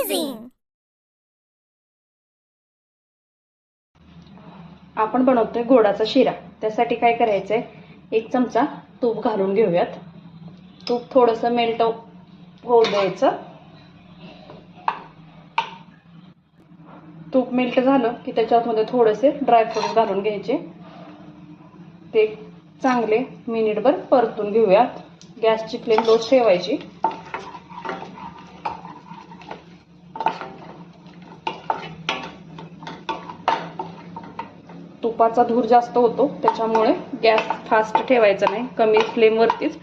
Amazing! आपण बनवतोय गोडाचा शिरा। त्यासाठी काय करायचंय, 1 चमचा तूप घालून घेऊयात। तूप थोडंसं मेल्ट होऊ द्यायचं। तूप मेल्ट झालं की त्याच्यामध्ये थोडेसे ड्रायफ्रूट्स घालून घ्यायचे। ते चांगले मिनिटभर परतून घेऊयात। गॅसची फ्लेम लो ठेवायची। तुपाचा धूर जास्त होतो, त्याच्यामुळे गॅस फास्ट ठेवायचा नाही, कमी फ्लेम वरतीच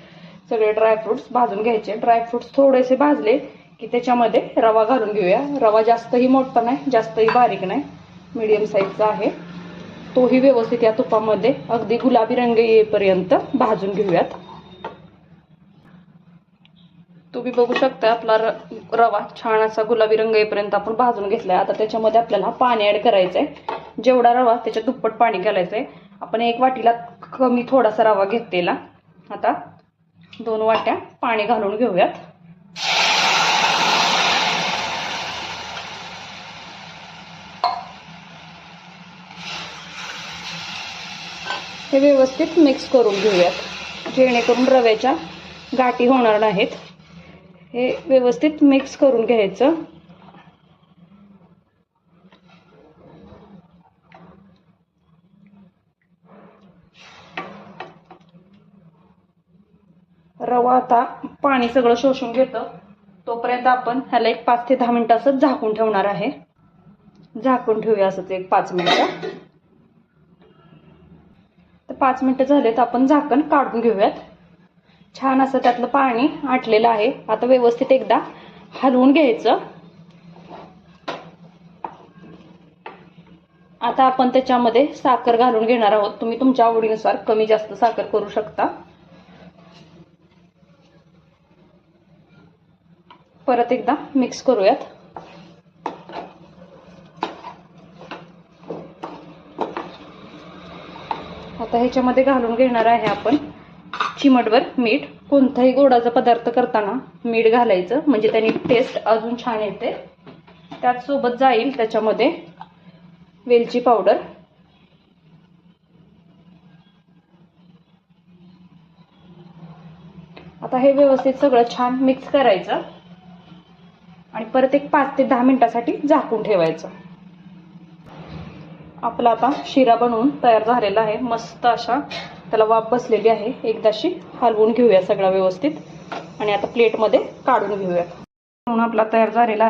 सगळे ड्रायफ्रुट्स भाजून घ्यायचे। ड्रायफ्रुट्स थोडेसे भाजले की त्याच्यामध्ये रवा घालून घेऊया। रवा जास्तही मोठा नाही, जास्तही बारीक नाही, मीडियम साईजचा आहे। तोही व्यवस्थित या तुपामध्ये अगदी गुलाबी रंग येईपर्यंत भाजून घेऊयात। तुम्ही बघू शकता आपला रवा छान असा गुलाबी रंग येईपर्यंत आपण भाजून घेतलाय। आता त्याच्यामध्ये आपल्याला पाणी ऍड करायचंय। जेवढा रवा त्याच्या दुप्पट पाणी घालायचंय। आपण 1 वाटीला कमी थोडासा रवा घेतलेला। आता 2 वाट्या पाणी घालून घेऊयात। हे व्यवस्थित मिक्स करून घेऊयात, जेणेकरून रव्याच्या गाठी होणार नाहीत। हे व्यवस्थित मिक्स करून घ्यायचं। रवा आता पाणी सगळं शोषून घेतं, तोपर्यंत आपण ह्याला 5 ते 10 मिनिटं असं झाकून ठेवणार आहे। झाकून ठेवूया असंच 5 मिनिटं। तर 5 मिनिटं झालेत, आपण झाकण काढून घेऊयात। छान असं त्यातलं पाणी आटलेलं आहे। आता व्यवस्थित एकदा हलवून घ्यायचं। आता आपण त्याच्यामध्ये साखर घालून घेणार आहोत। तुम्ही तुमच्या आवडीनुसार कमी जास्त साखर करू शकता। परत एकदा मिक्स करूयात। आता ह्याच्यामध्ये घालून घेणार आहे आपण चिमटभर मीठ। कोणताही गोडाचा पदार्थ करताना मीठ घालायचं, म्हणजे त्याने टेस्ट अजून छान येते। त्याच सोबत जाईल त्याच्यामध्ये वेलची पावडर, आता हे व्यवस्थित सगळं छान मिक्स करायचं आणि परत 5 ते 10 मिनिटांसाठी झाकून ठेवायचं। आपला आता शिरा बनवून तयार झालेला आहे। मस्त अशा त्याला वाफ बसलेली आहे। एकदाशी हलवून घेऊया सगळं व्यवस्थित आणि आता प्लेटमध्ये काढून घेऊया। म्हणून आपला तयार झालेला